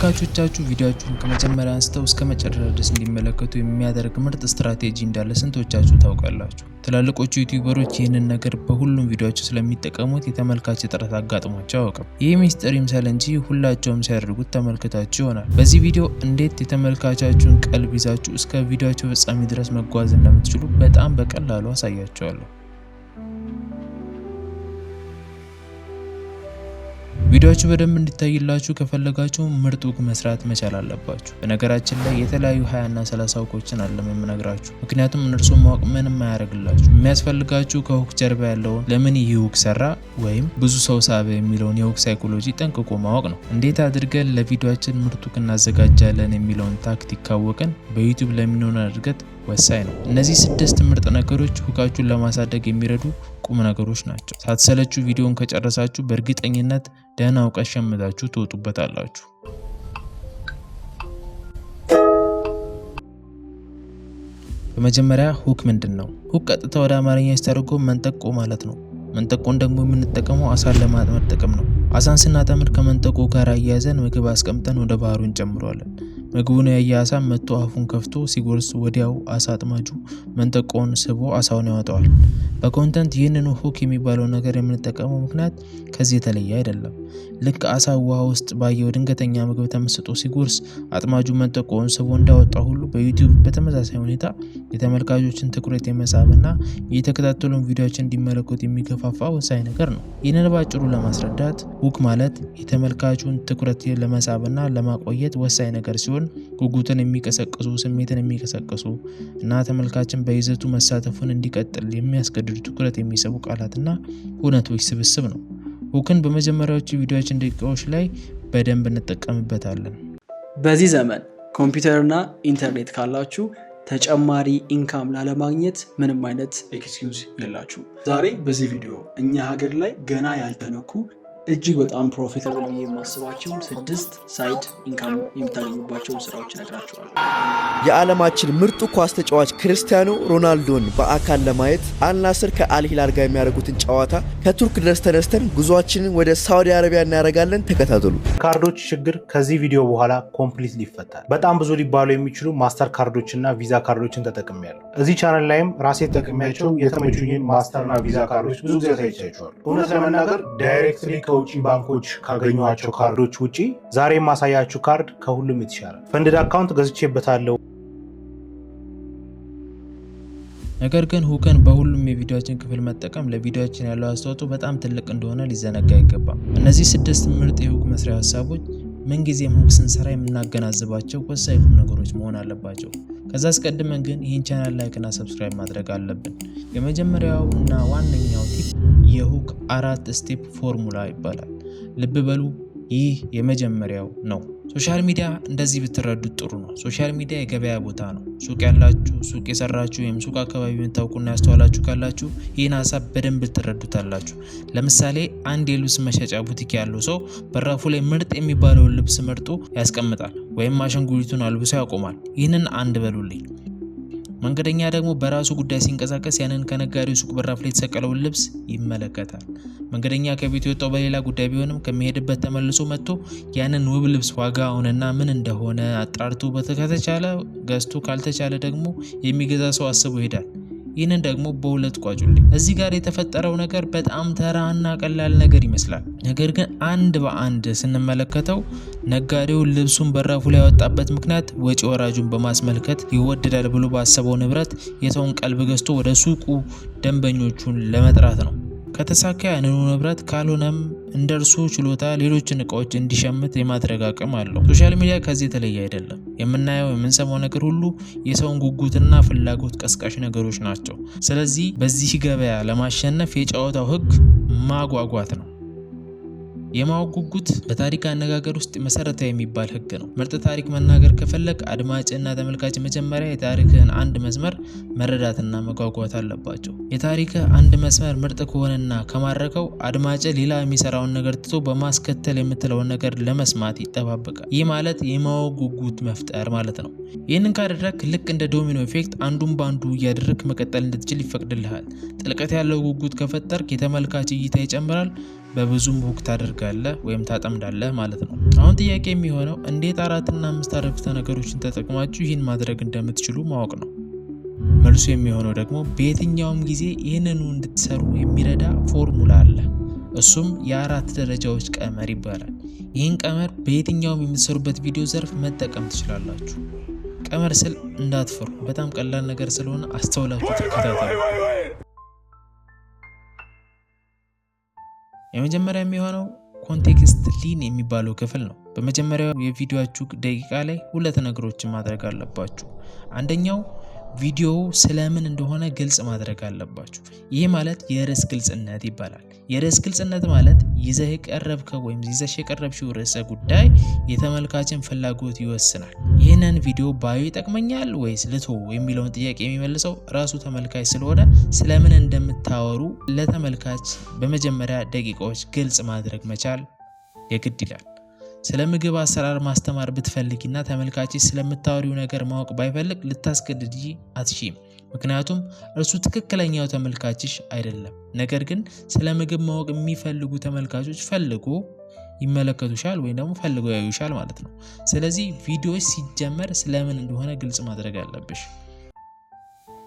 ተመልካቾቻችሁ ቪዲዮአችሁን ከመጀመሪያ አንስተው እስከ መጨረሻ ድረስ እንዲመለከቱ የሚያደርግ ምርጥ ስትራቴጂ እንዳለ ስንቶቻችሁ ታውቃላችሁ? ትላልቆቹ ዩቲዩበሮች ይህንን ነገር በሁሉም ቪዲዮአቸው ስለሚጠቀሙት የተመልካች እጥረት አጋጥሟቸው አያውቅም። ይህ ሚስጥር ይምሰል እንጂ ሁላቸውም ሲያደርጉት ተመልክታችሁ ይሆናል። በዚህ ቪዲዮ እንዴት የተመልካቻችሁን ቀልብ ይዛችሁ እስከ ቪዲዮአቸው ፍጻሜ ድረስ መጓዝ እንደምትችሉ በጣም በቀላሉ አሳያችኋለሁ። ቪዲዮአችሁ በደንብ እንዲታይላችሁ ከፈለጋችሁ ምርጥ ሁክ መስራት መቻል አለባችሁ። በነገራችን ላይ የተለያዩ 20 እና 30 ሁኮችን አይደለም የምነግራችሁ፣ ምክንያቱም እነርሱን ማወቅ ምንም አያደርግላችሁ። የሚያስፈልጋችሁ ከሁክ ጀርባ ያለውን ለምን ይህ ሁክ ሰራ ወይም ብዙ ሰው ሳበ የሚለውን የሁክ ሳይኮሎጂ ጠንቅቆ ማወቅ ነው። እንዴት አድርገን ለቪዲዮአችን ምርጥ ሁክ እናዘጋጃለን የሚለውን ታክቲክ ካወቅን በዩቲዩብ ለሚኖረን እድገት ወሳኝ ነው። እነዚህ 6 ምርጥ ነገሮች ሁካችሁን ለማሳደግ የሚረዱ ቁም ነገሮች ናቸው። ሳትሰለቹ ቪዲዮውን ከጨረሳችሁ በእርግጠኝነት ደህና እውቀት ሸምታችሁ ትወጡበታላችሁ። በመጀመሪያ ሁክ ምንድነው? ሁክ ቀጥታ ወደ አማርኛ ሲተረጎም መንጠቆ ማለት ነው። መንጠቆን ደግሞ የምንጠቀመው አሳን ለማጥመድ ጥቅም ነው። አሳን ስናጠምድ ከመንጠቆ ጋር አያይዘን ምግብ አስቀምጠን ወደ ባህሩ እንጨምረዋለን። ምግቡን ያየ አሳ መጥቶ አፉን ከፍቶ ሲጎርስ ወዲያው አሳ አጥማጁ መንጠቆውን ስቦ አሳውን ያወጣዋል። በኮንተንት ይህንን ሁክ የሚባለው ነገር የምንጠቀመው ምክንያት ከዚህ የተለየ አይደለም። ልክ አሳ ውሃ ውስጥ ባየው ድንገተኛ ምግብ ተመስጦ ሲጎርስ አጥማጁ መንጠቆውን ስቦ እንዳወጣ ሁሉ በዩቲዩብ በተመሳሳይ ሁኔታ የተመልካቾችን ትኩረት የመሳብና የተከታተሉን ቪዲዮዎችን እንዲመለከቱ የሚገፋፋ ወሳኝ ነገር ነው። ይህንን ባጭሩ ለማስረዳት ሁክ ማለት የተመልካቹን ትኩረት ለመሳብና ለማቆየት ወሳኝ ነገር ሲሆን ጉጉትን የሚቀሰቅሱ፣ ስሜትን የሚቀሰቅሱ እና ተመልካችን በይዘቱ መሳተፉን እንዲቀጥል የሚያስገድዱ ትኩረት የሚስቡ ቃላትና ሁነቶች ስብስብ ነው። ሁክን በመጀመሪያዎቹ ቪዲዮዎችን ደቂቃዎች ላይ በደንብ እንጠቀምበታለን። በዚህ ዘመን ኮምፒውተርና ኢንተርኔት ካላችሁ ተጨማሪ ኢንካም ላለማግኘት ምንም አይነት ኤክስኪውዝ የላችሁ። ዛሬ በዚህ ቪዲዮ እኛ ሀገር ላይ ገና ያልተነኩ እጅግ በጣም ፕሮፊታብል የማስባቸው 6 ሳይድ ኢንካም የምታገኙባቸው ስራዎች እነግራችኋለሁ። የዓለማችን ምርጡ ኳስ ተጫዋች ክርስቲያኖ ሮናልዶን በአካል ለማየት አልናስር ከአልሂላል ጋር የሚያደርጉትን ጨዋታ ከቱርክ ድረስ ተነስተን ጉዟችንን ወደ ሳውዲ አረቢያ እናደርጋለን። ተከታተሉ። ካርዶች ችግር ከዚህ ቪዲዮ በኋላ ኮምፕሊትሊ ይፈታል። በጣም ብዙ ሊባሉ የሚችሉ ማስተር ካርዶችና ቪዛ ካርዶችን ተጠቅሜያለሁ። እዚህ ቻናል ላይም ራሴ ተጠቅሜያቸው የተመቹኝን ማስተርና ቪዛ ካርዶች ብዙ ጊዜ ታይቻቸዋል። እውነት ለመናገር ዳይሬክትሊ ከውጪ ባንኮች ካገኘኋቸው ካርዶች ውጪ ዛሬ የማሳያችሁ ካርድ ከሁሉም የተሻለ ፈንድድ አካውንት ገዝቼበታለሁ። ነገር ግን ሁክን በሁሉም የቪዲዮአችን ክፍል መጠቀም ለቪዲዮአችን ያለው አስተዋጽኦ በጣም ትልቅ እንደሆነ ሊዘነጋ አይገባም። እነዚህ 6 ምርጥ የሁክ መስሪያ ሀሳቦች ምንጊዜም ሁክ ስንሰራ የምናገናዝባቸው ወሳኝ ነገሮች መሆን አለባቸው። ከዛ አስቀድመን ግን ይህን ቻናል ላይክ እና ሰብስክራይብ ማድረግ አለብን። የመጀመሪያው እና ዋነኛው ቲፕ የሁክ 4 ስቴፕ ፎርሙላ ይባላል። ልብ በሉ፣ ይህ የመጀመሪያው ነው። ሶሻል ሚዲያ እንደዚህ ብትረዱት ጥሩ ነው። ሶሻል ሚዲያ የገበያ ቦታ ነው። ሱቅ ያላችሁ፣ ሱቅ የሰራችሁ ወይም ሱቅ አካባቢ የምታውቁና ያስተዋላችሁ ካላችሁ ይህን ሀሳብ በደንብ ትረዱታላችሁ። ለምሳሌ አንድ የልብስ መሸጫ ቡቲክ ያለው ሰው በራፉ ላይ ምርጥ የሚባለውን ልብስ መርጦ ያስቀምጣል ወይም አሻንጉሊቱን አልብሶ ያቆማል። ይህንን አንድ በሉልኝ። መንገደኛ ደግሞ በራሱ ጉዳይ ሲንቀሳቀስ ያንን ከነጋዴው ሱቅ በራፍ ላይ የተሰቀለውን ልብስ ይመለከታል። መንገደኛ ከቤት የወጣው በሌላ ጉዳይ ቢሆንም ከሚሄድበት ተመልሶ መጥቶ ያንን ውብ ልብስ ዋጋውንና ምን እንደሆነ አጣርቶ ከተቻለ ገዝቶ፣ ካልተቻለ ደግሞ የሚገዛ ሰው አስቦ ይሄዳል። ይህንን ደግሞ በሁለት ቋጩልኝ። እዚህ ጋር የተፈጠረው ነገር በጣም ተራና ቀላል ነገር ይመስላል። ነገር ግን አንድ በአንድ ስንመለከተው ነጋዴው ልብሱን በራፉ ላይ ያወጣበት ምክንያት ወጪ ወራጁን በማስመልከት ይወደዳል ብሎ ባሰበው ንብረት የሰውን ቀልብ ገዝቶ ወደ ሱቁ ደንበኞቹን ለመጥራት ነው። ከተሳካ ያንኑ ንብረት፣ ካልሆነም እንደርሱ ችሎታ ሌሎችን እቃዎች እንዲሸምት የማድረግ አቅም አለው። ሶሻል ሚዲያ ከዚህ የተለየ አይደለም። የምናየው የምንሰማው ነገር ሁሉ የሰውን ጉጉትና ፍላጎት ቀስቃሽ ነገሮች ናቸው። ስለዚህ በዚህ ገበያ ለማሸነፍ የጨዋታው ህግ ማጓጓት ነው። የማወቅ ጉጉት በታሪክ አነጋገር ውስጥ መሰረታዊ የሚባል ህግ ነው። ምርጥ ታሪክ መናገር ከፈለግ አድማጭና ተመልካች መጀመሪያ የታሪክህን አንድ መስመር መረዳትና መጓጓት አለባቸው። የታሪክህ አንድ መስመር ምርጥ ከሆነና ከማረከው አድማጭ ሌላ የሚሰራውን ነገር ትቶ በማስከተል የምትለውን ነገር ለመስማት ይጠባበቃል። ይህ ማለት የማወቅ ጉጉት መፍጠር ማለት ነው። ይህንን ካደረክ ልክ እንደ ዶሚኖ ኢፌክት አንዱን ባንዱ እያደረክ መቀጠል እንድትችል ይፈቅድልሃል። ጥልቀት ያለው ጉጉት ከፈጠርክ የተመልካች እይታ ይጨምራል። በብዙም ሁክ ታደርጋለህ ወይም ታጠምዳለህ ማለት ነው። አሁን ጥያቄ የሚሆነው እንዴት 4 እና 5 አረፍተ ነገሮችን ተጠቅማችሁ ይህን ማድረግ እንደምትችሉ ማወቅ ነው። መልሱ የሚሆነው ደግሞ በየትኛውም ጊዜ ይህንኑ እንድትሰሩ የሚረዳ ፎርሙላ አለ። እሱም የ4 ደረጃዎች ቀመር ይባላል። ይህን ቀመር በየትኛውም የምትሰሩበት ቪዲዮ ዘርፍ መጠቀም ትችላላችሁ። ቀመር ስል እንዳትፈሩ፣ በጣም ቀላል ነገር ስለሆነ አስተውላችሁ ተከታተሉ። የመጀመሪያ የሚሆነው ኮንቴክስት ሊን የሚባለው ክፍል ነው። በመጀመሪያው የቪዲዮአችሁ ደቂቃ ላይ 2 ነገሮችን ማድረግ አለባችሁ። አንደኛው ቪዲዮው ስለምን እንደሆነ ግልጽ ማድረግ አለባችሁ። ይህ ማለት የርዕስ ግልጽነት ይባላል። የርዕስ ግልጽነት ማለት ይዘህ የቀረብከው ወይም ይዘሽ የቀረብሽው ርዕሰ ጉዳይ የተመልካችን ፍላጎት ይወስናል። ይህንን ቪዲዮ ባዩ ይጠቅመኛል ወይስ ልቶ የሚለውን ጥያቄ የሚመልሰው ራሱ ተመልካች ስለሆነ ስለምን እንደምታወሩ ለተመልካች በመጀመሪያ ደቂቃዎች ግልጽ ማድረግ መቻል የግድ ይላል። ስለ ምግብ አሰራር ማስተማር ብትፈልጊና ተመልካችሽ ስለምታወሪው ነገር ማወቅ ባይፈልግ ልታስገድጂ አትሺም። ምክንያቱም እርሱ ትክክለኛው ተመልካችሽ አይደለም። ነገር ግን ስለ ምግብ ማወቅ የሚፈልጉ ተመልካቾች ፈልጎ ይመለከቱሻል ወይም ደግሞ ፈልገው ያዩሻል ማለት ነው። ስለዚህ ቪዲዮዎች ሲጀመር ስለምን እንደሆነ ግልጽ ማድረግ አለብሽ።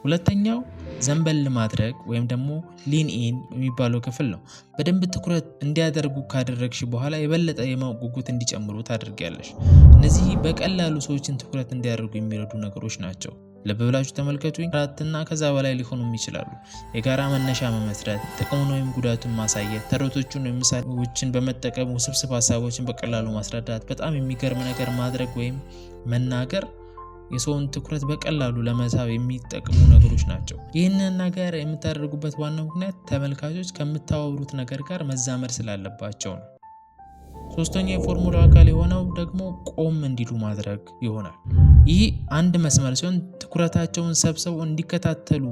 ሁለተኛው ዘንበል ማድረግ ወይም ደግሞ ሊን ኢን የሚባለው ክፍል ነው። በደንብ ትኩረት እንዲያደርጉ ካደረግሽ በኋላ የበለጠ የማወቅ ጉጉት እንዲጨምሩ ታደርጊያለሽ። እነዚህ በቀላሉ ሰዎችን ትኩረት እንዲያደርጉ የሚረዱ ነገሮች ናቸው። ልብ ብላችሁ ተመልከቱኝ። 4 እና ከዛ በላይ ሊሆኑም ይችላሉ። የጋራ መነሻ መመስረት፣ ጥቅሙን ወይም ጉዳቱን ማሳየት፣ ተረቶችን ወይም ምሳሌዎችን በመጠቀም ውስብስብ ሀሳቦችን በቀላሉ ማስረዳት፣ በጣም የሚገርም ነገር ማድረግ ወይም መናገር የሰውን ትኩረት በቀላሉ ለመሳብ የሚጠቅሙ ነገሮች ናቸው። ይህንን ነገር የምታደርጉበት ዋናው ምክንያት ተመልካቾች ከምታወሩት ነገር ጋር መዛመድ ስላለባቸው ነው። ሶስተኛው የፎርሙላ አካል የሆነው ደግሞ ቆም እንዲሉ ማድረግ ይሆናል። ይህ አንድ መስመር ሲሆን ትኩረታቸውን ሰብስበው እንዲከታተሉ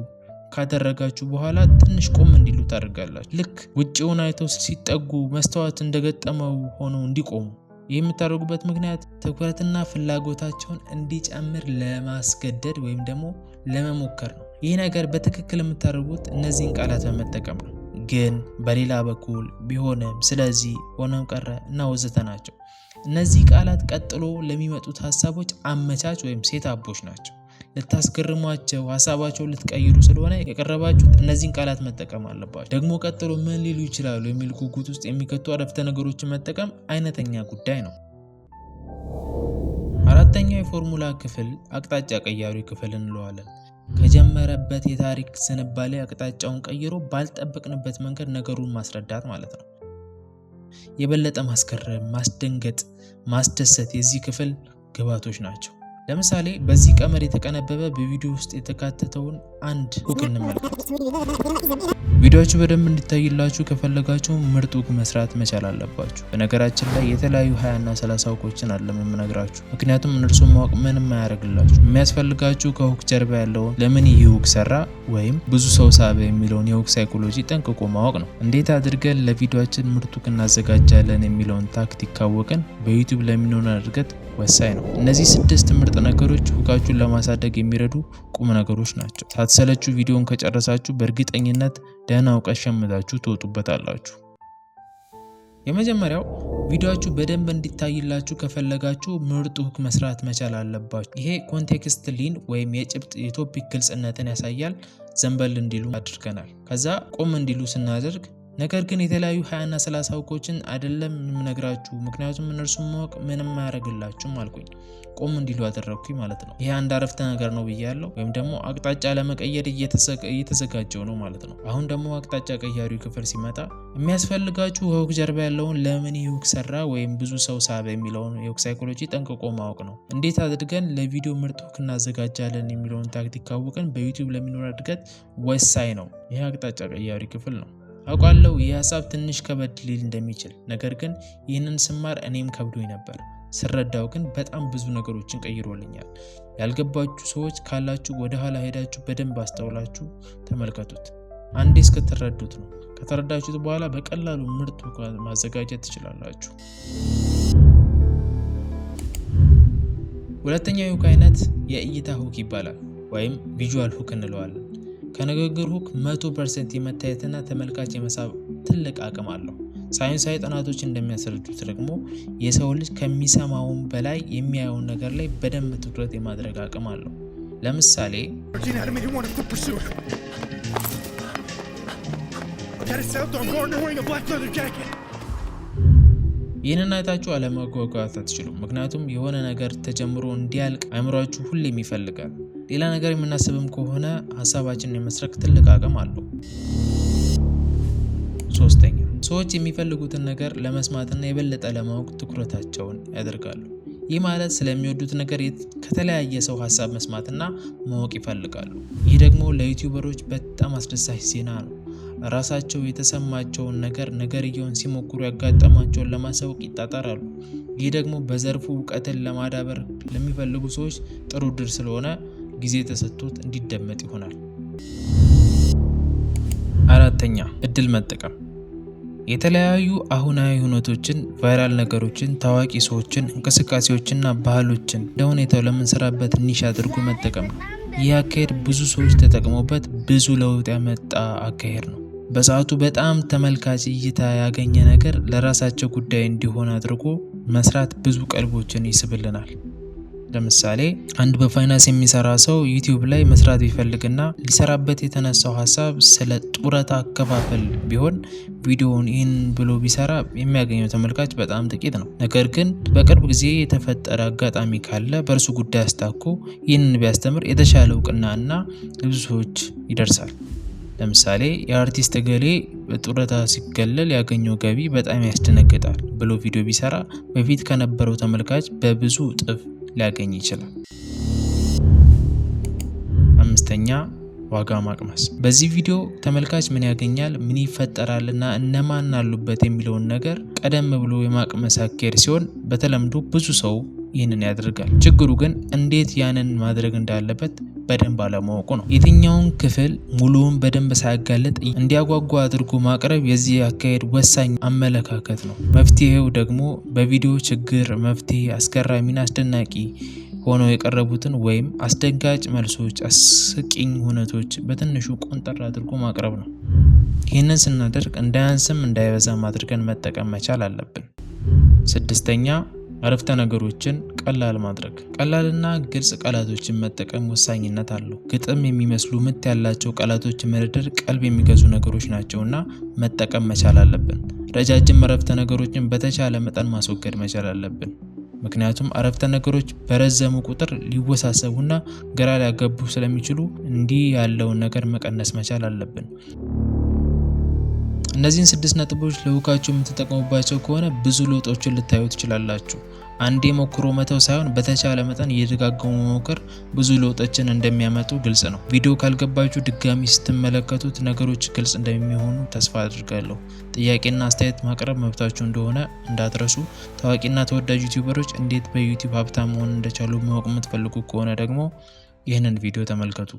ካደረጋችሁ በኋላ ትንሽ ቆም እንዲሉ ታደርጋላችሁ። ልክ ውጭውን አይተው ሲጠጉ መስተዋት እንደገጠመው ሆነው እንዲቆሙ። ይህ የምታደርጉበት ምክንያት ትኩረትና ፍላጎታቸውን እንዲጨምር ለማስገደድ ወይም ደግሞ ለመሞከር ነው። ይህ ነገር በትክክል የምታደርጉት እነዚህን ቃላት በመጠቀም ነው። ግን፣ በሌላ በኩል፣ ቢሆንም፣ ስለዚህ፣ ሆነም ቀረ እና ወዘተ ናቸው። እነዚህ ቃላት ቀጥሎ ለሚመጡት ሀሳቦች አመቻች ወይም ሴትአፖች ናቸው። ልታስገርሟቸው፣ ሀሳባቸውን ልትቀይሩ ስለሆነ የቀረባችሁት እነዚህን ቃላት መጠቀም አለባችሁ። ደግሞ ቀጥሎ ምን ሊሉ ይችላሉ የሚል ጉጉት ውስጥ የሚከቱ አረፍተ ነገሮችን መጠቀም አይነተኛ ጉዳይ ነው። አራተኛው የፎርሙላ ክፍል አቅጣጫ ቀያሪ ክፍል እንለዋለን። ከጀመረበት የታሪክ ዝንባሌ አቅጣጫውን ቀይሮ ባልጠበቅንበት መንገድ ነገሩን ማስረዳት ማለት ነው። የበለጠ ማስገረም፣ ማስደንገጥ፣ ማስደሰት የዚህ ክፍል ግባቶች ናቸው። ለምሳሌ በዚህ ቀመር የተቀነበበ በቪዲዮ ውስጥ የተካተተውን አንድ ሁክ እንመልከት። ቪዲዮዎቹ በደንብ እንዲታይላችሁ ከፈለጋችሁ ምርጥ ሁክ መስራት መቻል አለባችሁ። በነገራችን ላይ የተለያዩ 20 እና 30 ሁኮችን አይደለም የምነግራችሁ፣ ምክንያቱም እነርሱን ማወቅ ምንም አያደርግላችሁ። የሚያስፈልጋችሁ ከሁክ ጀርባ ያለውን ለምን ይህ ሁክ ሰራ ወይም ብዙ ሰው ሳበ የሚለውን የሁክ ሳይኮሎጂ ጠንቅቆ ማወቅ ነው። እንዴት አድርገን ለቪዲዮአችን ምርጥ ሁክ እናዘጋጃለን የሚለውን ታክቲክ ካወቅን በዩቲዩብ ለሚኖረን እድገት ወሳኝ ነው። እነዚህ 6 ምርጥ ነገሮች ሁካችሁን ለማሳደግ የሚረዱ ቁም ነገሮች ናቸው። ሳትሰለቹ ቪዲዮን ከጨረሳችሁ በእርግጠኝነት ደህና እውቀት ሸምታችሁ ትወጡበታላችሁ። የመጀመሪያው ቪዲዮአችሁ በደንብ እንዲታይላችሁ ከፈለጋችሁ ምርጥ ሁክ መስራት መቻል አለባችሁ። ይሄ ኮንቴክስት ሊን ወይም የጭብጥ የቶፒክ ግልጽነትን ያሳያል። ዘንበል እንዲሉ አድርገናል። ከዛ ቆም እንዲሉ ስናደርግ ነገር ግን የተለያዩ 20 እና 30 ሁኮችን አይደለም የምነግራችሁ፣ ምክንያቱም እነርሱን ማወቅ ምንም አያደርግላችሁም አልኩኝ። ቆም እንዲሉ አደረግኩኝ ማለት ነው። ይሄ አንድ አረፍተ ነገር ነው ብያለሁ፣ ወይም ደግሞ አቅጣጫ ለመቀየር እየተዘጋጀው ነው ማለት ነው። አሁን ደግሞ አቅጣጫ ቀያሪው ክፍል ሲመጣ የሚያስፈልጋችሁ ከሁክ ጀርባ ያለውን ለምን ይህ ሁክ ሰራ ወይም ብዙ ሰው ሳበ የሚለውን የሁክ ሳይኮሎጂ ጠንቅቆ ማወቅ ነው። እንዴት አድርገን ለቪዲዮ ምርጥ ሁክ እናዘጋጃለን የሚለውን ታክቲክ ካወቅን በዩቲዩብ ለሚኖር እድገት ወሳኝ ነው። ይሄ አቅጣጫ ቀያሪ ክፍል ነው። አውቃለሁ ይህ ሀሳብ ትንሽ ከበድ ሊል እንደሚችል፣ ነገር ግን ይህንን ስማር እኔም ከብዶኝ ነበር። ስረዳው ግን በጣም ብዙ ነገሮችን ቀይሮልኛል። ያልገባችሁ ሰዎች ካላችሁ ወደ ኋላ ሄዳችሁ በደንብ አስተውላችሁ ተመልከቱት። አንዴ እስከተረዱት ነው። ከተረዳችሁት በኋላ በቀላሉ ምርጥ ሁክ ማዘጋጀት ትችላላችሁ። ሁለተኛው የሁክ አይነት የእይታ ሁክ ይባላል፣ ወይም ቪዥዋል ሁክ እንለዋለን። ከንግግር ሁክ 100% የመታየትና ተመልካች የመሳብ ትልቅ አቅም አለው። ሳይንሳዊ ጥናቶች እንደሚያስረዱት ደግሞ የሰው ልጅ ከሚሰማውን በላይ የሚያየውን ነገር ላይ በደንብ ትኩረት የማድረግ አቅም አለው። ለምሳሌ ይህንን አይታችሁ አለመጓጓት አትችሉም። ምክንያቱም የሆነ ነገር ተጀምሮ እንዲያልቅ አእምሯችሁ ሁሌም ይፈልጋል። ሌላ ነገር የምናስብም ከሆነ ሀሳባችንን የመስረቅ ትልቅ አቅም አለው። ሶስተኛ፣ ሰዎች የሚፈልጉትን ነገር ለመስማትና የበለጠ ለማወቅ ትኩረታቸውን ያደርጋሉ። ይህ ማለት ስለሚወዱት ነገር ከተለያየ ሰው ሀሳብ መስማትና ማወቅ ይፈልጋሉ። ይህ ደግሞ ለዩቲዩበሮች በጣም አስደሳች ዜና ነው። ራሳቸው የተሰማቸውን ነገርየውን ሲሞክሩ ያጋጠማቸውን ለማሳወቅ ይጣጣራሉ። ይህ ደግሞ በዘርፉ እውቀትን ለማዳበር ለሚፈልጉ ሰዎች ጥሩ ድር ስለሆነ ጊዜ ተሰጥቶት እንዲደመጥ ይሆናል። አራተኛ፣ እድል መጠቀም። የተለያዩ አሁናዊ ሁነቶችን፣ ቫይራል ነገሮችን፣ ታዋቂ ሰዎችን፣ እንቅስቃሴዎችና ባህሎችን ለሁኔታው ለምንሰራበት ኒሽ አድርጎ መጠቀም ነው። ይህ አካሄድ ብዙ ሰዎች ተጠቅመውበት ብዙ ለውጥ ያመጣ አካሄድ ነው። በሰዓቱ በጣም ተመልካች እይታ ያገኘ ነገር ለራሳቸው ጉዳይ እንዲሆን አድርጎ መስራት ብዙ ቀልቦችን ይስብልናል። ለምሳሌ አንድ በፋይናንስ የሚሰራ ሰው ዩቲዩብ ላይ መስራት ቢፈልግና ሊሰራበት የተነሳው ሀሳብ ስለ ጡረታ አከፋፈል ቢሆን ቪዲዮውን ይህን ብሎ ቢሰራ የሚያገኘው ተመልካች በጣም ጥቂት ነው። ነገር ግን በቅርብ ጊዜ የተፈጠረ አጋጣሚ ካለ በእርሱ ጉዳይ አስታኮ ይህንን ቢያስተምር የተሻለ እውቅና እና ብዙ ሰዎች ይደርሳል። ለምሳሌ የአርቲስት ገሌ በጡረታ ሲገለል ያገኘው ገቢ በጣም ያስደነግጣል ብሎ ቪዲዮ ቢሰራ በፊት ከነበረው ተመልካች በብዙ እጥፍ ሊያገኝ ይችላል። አምስተኛ፣ ዋጋ ማቅመስ። በዚህ ቪዲዮ ተመልካች ምን ያገኛል፣ ምን ይፈጠራል እና እነማን አሉበት የሚለውን ነገር ቀደም ብሎ የማቅመስ አካሄድ ሲሆን በተለምዶ ብዙ ሰው ይህንን ያደርጋል። ችግሩ ግን እንዴት ያንን ማድረግ እንዳለበት በደንብ አለማወቁ ነው። የትኛውን ክፍል ሙሉውን በደንብ ሳያጋለጥ እንዲያጓጓ አድርጎ ማቅረብ የዚህ አካሄድ ወሳኝ አመለካከት ነው። መፍትሄው ደግሞ በቪዲዮ ችግር መፍትሄ አስገራሚና አስደናቂ ሆነው የቀረቡትን ወይም አስደንጋጭ መልሶች፣ አስቂኝ ሁነቶች በትንሹ ቆንጠር አድርጎ ማቅረብ ነው። ይህንን ስናደርግ እንዳያንስም እንዳይበዛም አድርገን መጠቀም መቻል አለብን። ስድስተኛ፣ አረፍተ ነገሮችን ቀላል ማድረግ። ቀላልና ግልጽ ቃላቶችን መጠቀም ወሳኝነት አለው። ግጥም የሚመስሉ ምት ያላቸው ቃላቶች መደርደር ቀልብ የሚገዙ ነገሮች ናቸውና መጠቀም መቻል አለብን። ረጃጅም አረፍተ ነገሮችን በተቻለ መጠን ማስወገድ መቻል አለብን። ምክንያቱም አረፍተ ነገሮች በረዘሙ ቁጥር ሊወሳሰቡና ግራ ሊያጋቡ ስለሚችሉ እንዲህ ያለውን ነገር መቀነስ መቻል አለብን። እነዚህን 6 ነጥቦች ለውቃችሁ የምትጠቀሙባቸው ከሆነ ብዙ ለውጦችን ልታዩ ትችላላችሁ። አንዴ ሞክሮ መተው ሳይሆን በተቻለ መጠን እየደጋገሙ መሞከር ብዙ ለውጦችን እንደሚያመጡ ግልጽ ነው። ቪዲዮ ካልገባችሁ ድጋሚ ስትመለከቱት ነገሮች ግልጽ እንደሚሆኑ ተስፋ አድርጋለሁ። ጥያቄና አስተያየት ማቅረብ መብታችሁ እንደሆነ እንዳትረሱ። ታዋቂና ተወዳጅ ዩቲዩበሮች እንዴት በዩቲዩብ ሀብታም መሆን እንደቻሉ ማወቅ የምትፈልጉ ከሆነ ደግሞ ይህንን ቪዲዮ ተመልከቱ።